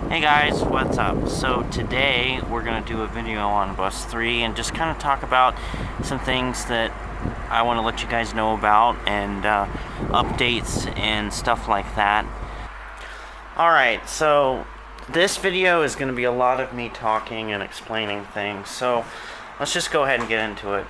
Hey guys, what's up? So today we're going to do a video on Bus 3 and just kind of talk about some things that I want to let you guys know about and updates and stuff like that. Alright, so this video is going to be a lot of me talking and explaining things, so let's just go ahead and get into it.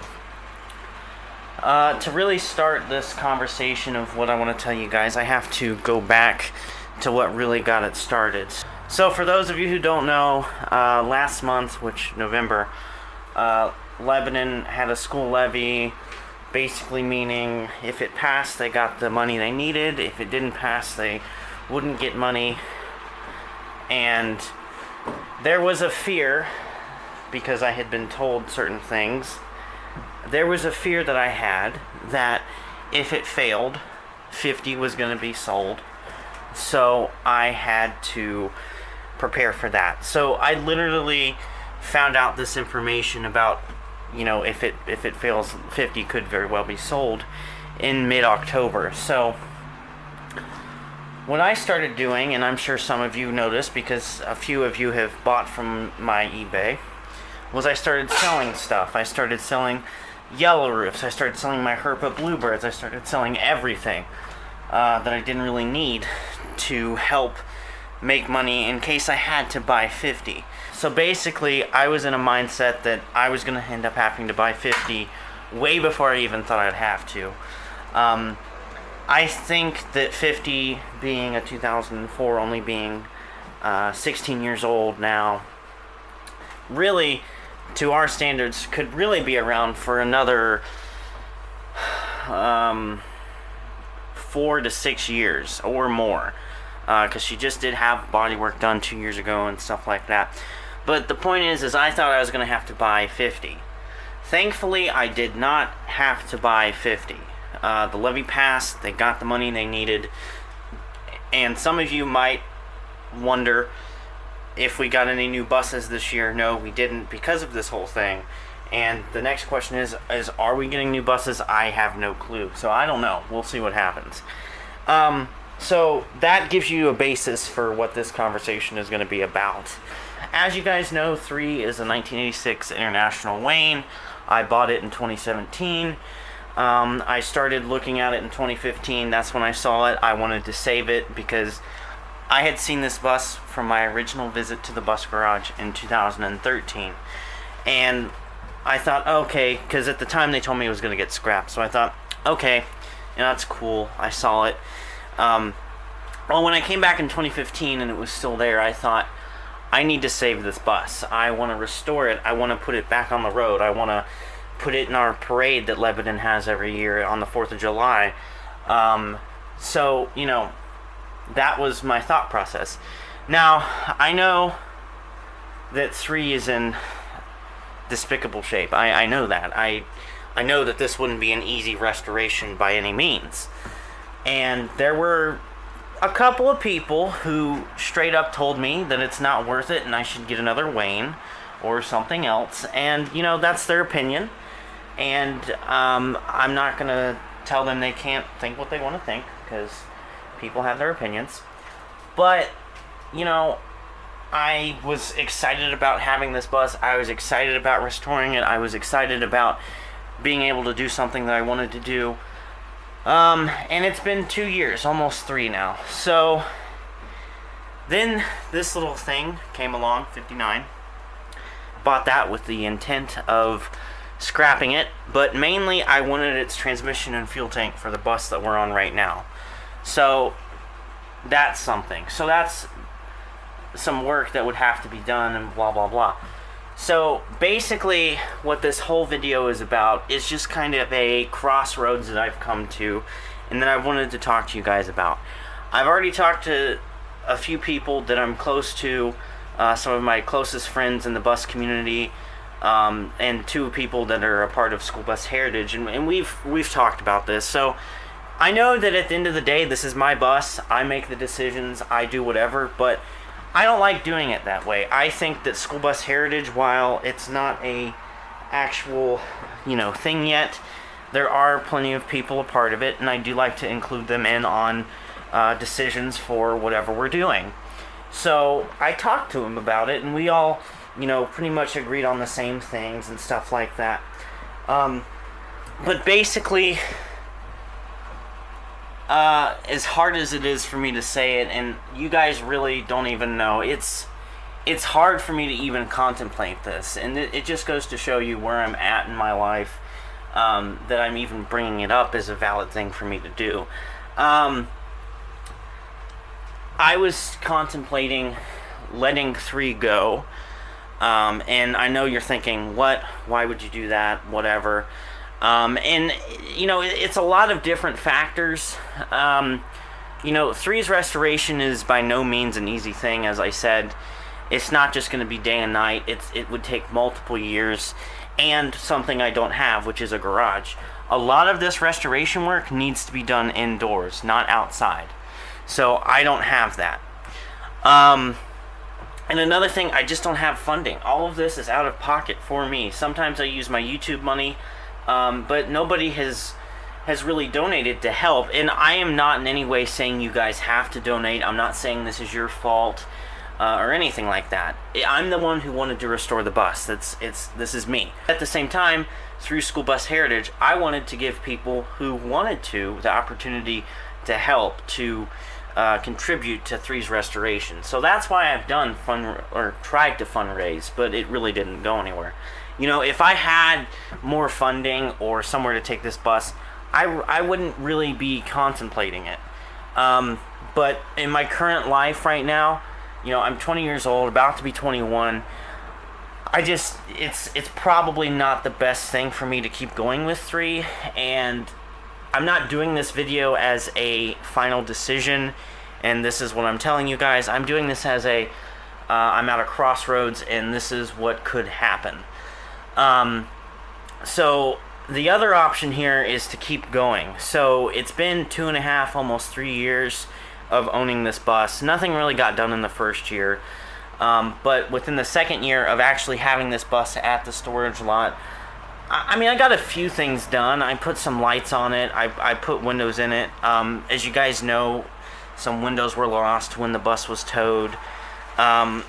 To really start this conversation of what I want to tell you guys, I have to go back to what really got it started. So for those of you who don't know, last month, November, Lebanon had a school levy, basically meaning if it passed, they got the money they needed. If it didn't pass, they wouldn't get money. And there was a fear, because I had been told certain things, there was a fear that I had that if it failed, 50 was going to be sold. So I had to prepare for that. So I literally found out this information about, if it fails, 50 could very well be sold in mid-October. So what I started doing, and I'm sure some of you noticed because a few of you have bought from my eBay, was I started selling stuff. I started selling Yellow Roofs. I started selling my Herpa Bluebirds. I started selling everything that I didn't really need to help make money in case I had to buy 50. So basically, I was in a mindset that I was going to end up having to buy 50 way before I even thought I'd have to. I think that 50 being a 2004, only being 16 years old now, really, to our standards, could really be around for another 4 to 6 years or more, because she just did have body work done 2 years ago and stuff like that. But the point is I thought I was going to have to buy 50. Thankfully, I did not have to buy 50. The levy passed, they got the money they needed, and some of you might wonder if we got any new buses this year. No, we didn't, because of this whole thing. And the next question is are we getting new buses? I have no clue. So I don't know. We'll see what happens. So that gives you a basis for what this conversation is going to be about. As you guys know, 3 is a 1986 International Wayne. I bought it in 2017. I started looking at it in 2015. That's when I saw it. I wanted to save it because I had seen this bus from my original visit to the bus garage in 2013. And I thought, okay, because at the time they told me it was going to get scrapped. So I thought, okay, that's cool. I saw it. Well, when I came back in 2015 and it was still there, I thought, I need to save this bus. I want to restore it. I want to put it back on the road. I want to put it in our parade that Lebanon has every year on the 4th of July. So, that was my thought process. Now, I know that 3 is in despicable shape. I know that. I know that this wouldn't be an easy restoration by any means. And there were a couple of people who straight up told me that it's not worth it and I should get another Wayne or something else. And, that's their opinion. And I'm not going to tell them they can't think what they want to think, because people have their opinions. But, I was excited about having this bus. I was excited about restoring it. I was excited about being able to do something that I wanted to do. And it's been 2 years, almost 3 now. So then this little thing came along, 59. Bought that with the intent of scrapping it, but mainly I wanted its transmission and fuel tank for the bus that we're on right now. So that's something. So that's some work that would have to be done and blah blah blah. So basically what this whole video is about is just kind of a crossroads that I've come to and that I wanted to talk to you guys about. I've already talked to a few people that I'm close to, some of my closest friends in the bus community, and 2 people that are a part of School Bus Heritage, and we've talked about this. So I know that at the end of the day, this is my bus. I make the decisions. I do whatever, but I don't like doing it that way. I think that School Bus Heritage, while it's not a actual, thing yet, there are plenty of people a part of it, and I do like to include them in on decisions for whatever we're doing. So I talked to him about it, and we all, pretty much agreed on the same things and stuff like that. But basically, as hard as it is for me to say it, and you guys really don't even know, it's hard for me to even contemplate this, and it just goes to show you where I'm at in my life, that I'm even bringing it up is a valid thing for me to do. I was contemplating letting 3 go, and I know you're thinking, what? Why would you do that? Whatever. And, it's a lot of different factors. 3's restoration is by no means an easy thing, as I said. It's not just going to be day and night. It would take multiple years, and something I don't have, which is a garage. A lot of this restoration work needs to be done indoors, not outside. So I don't have that. And another thing, I just don't have funding. All of this is out of pocket for me. Sometimes I use my YouTube money, but nobody has really donated to help. And I am not in any way saying you guys have to donate. I'm not saying this is your fault or anything like that. I'm the one who wanted to restore the bus. This is me. At the same time, through School Bus Heritage, I wanted to give people who wanted to the opportunity to help, to contribute to 3's restoration. So that's why I've done tried to fundraise, but it really didn't go anywhere. If I had more funding or somewhere to take this bus, I wouldn't really be contemplating it. But in my current life right now, I'm 20 years old, about to be 21. It's probably not the best thing for me to keep going with 3, and I'm not doing this video as a final decision, and this is what I'm telling you guys. I'm doing this as I'm at a crossroads, and this is what could happen. So the other option here is to keep going. So it's been 2.5, almost 3 years of owning this bus. Nothing really got done in the first year, but within the second year of actually having this bus at the storage lot, I got a few things done. I put some lights on it. I put windows in it. As you guys know, some windows were lost when the bus was towed. And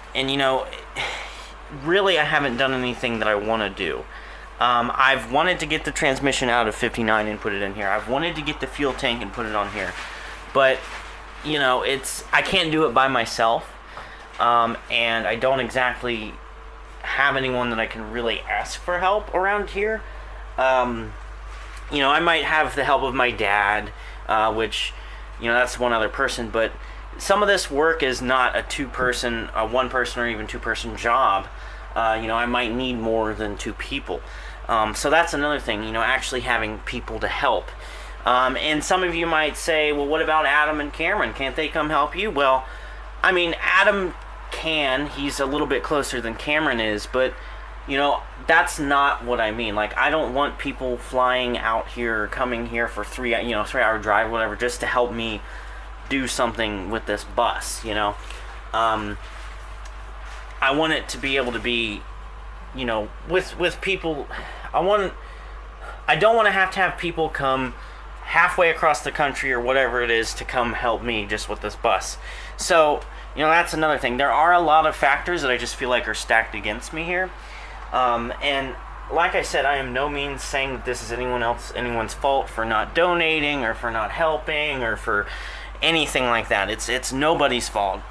really I haven't done anything that I want to do. I've wanted to get the transmission out of 59 and put it in here. I've wanted to get the fuel tank and put it on here. But, I can't do it by myself. And I don't exactly have anyone that I can really ask for help around here. I might have the help of my dad, which, that's one other person, but some of this work is not a one person or even 2-person job. I might need more than 2 people. So that's another thing, actually having people to help. And some of you might say, well, what about Adam and Cameron? Can't they come help you? Well, Adam can. He's a little bit closer than Cameron is, but that's not what I mean. Like, I don't want people flying out here or coming here for 3-hour drive, whatever, just to help me do something with this bus. I want it to be able to be, with people. I don't want to have people come halfway across the country or whatever it is to come help me just with this bus. So that's another thing. There are a lot of factors that I just feel like are stacked against me here. And like I said, I am no means saying that this is anyone's fault for not donating or for not helping or for anything like that. It's nobody's fault.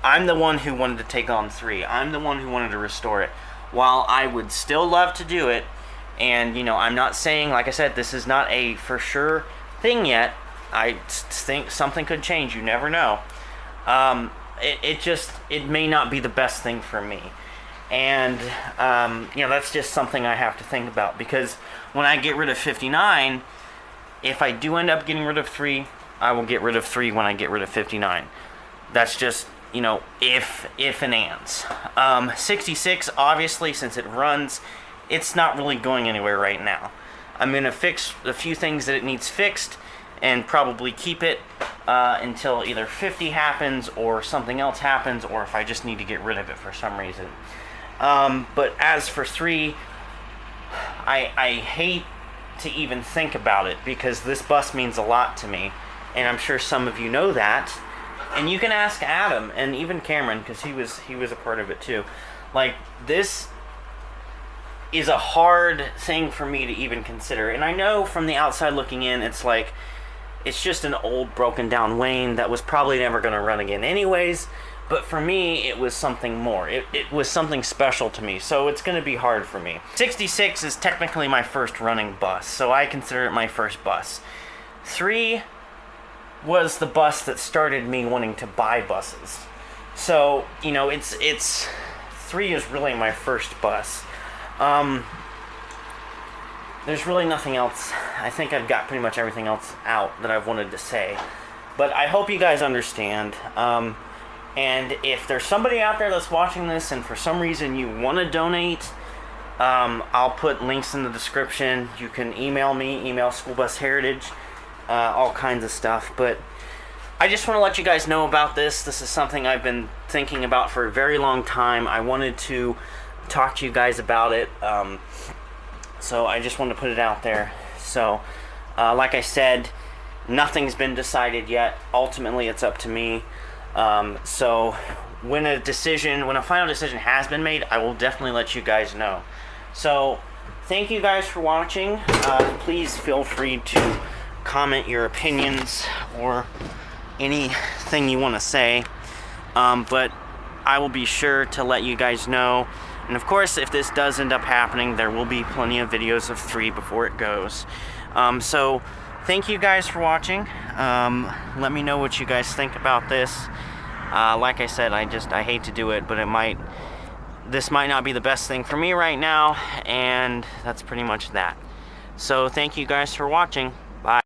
I'm the one who wanted to take on 3. I'm the one who wanted to restore it. While I would still love to do it, and I'm not saying, like I said, this is not a for sure thing yet. I think something could change. You never know. It may not be the best thing for me. And, that's just something I have to think about, because when I get rid of 59, if I do end up getting rid of 3, I will get rid of 3 when I get rid of 59. That's just, if and ands. 66, obviously, since it runs, it's not really going anywhere right now. I'm going to fix a few things that it needs fixed, and probably keep it until either 50 happens or something else happens, or if I just need to get rid of it for some reason. But as for 3, I hate to even think about it, because this bus means a lot to me, and I'm sure some of you know that. And you can ask Adam and even Cameron, because he was a part of it too. Like, this is a hard thing for me to even consider. And I know from the outside looking in, it's like, it's just an old broken down Wayne that was probably never going to run again anyways. But for me, it was something more. It was something special to me, so it's going to be hard for me. 66 is technically my first running bus, so I consider it my first bus. 3 was the bus that started me wanting to buy buses. So, you know, it's 3 is really my first bus. There's really nothing else. I think I've got pretty much everything else out that I've wanted to say. But I hope you guys understand. And if there's somebody out there that's watching this and for some reason you want to donate, I'll put links in the description. You can email me, email School Bus Heritage, all kinds of stuff. But I just want to let you guys know about this. This is something I've been thinking about for a very long time. I wanted to talk to you guys about it. So I just wanted to put it out there. So, like I said, nothing's been decided yet. Ultimately, it's up to me. So when a final decision has been made, I will definitely let you guys know. So thank you guys for watching. Please feel free to comment your opinions or anything you want to say. But I will be sure to let you guys know. And of course, if this does end up happening, there will be plenty of videos of 3 before it goes. So thank you guys for watching. Let me know what you guys think about this. Like I said, I hate to do it, but this might not be the best thing for me right now, and that's pretty much that. So thank you guys for watching.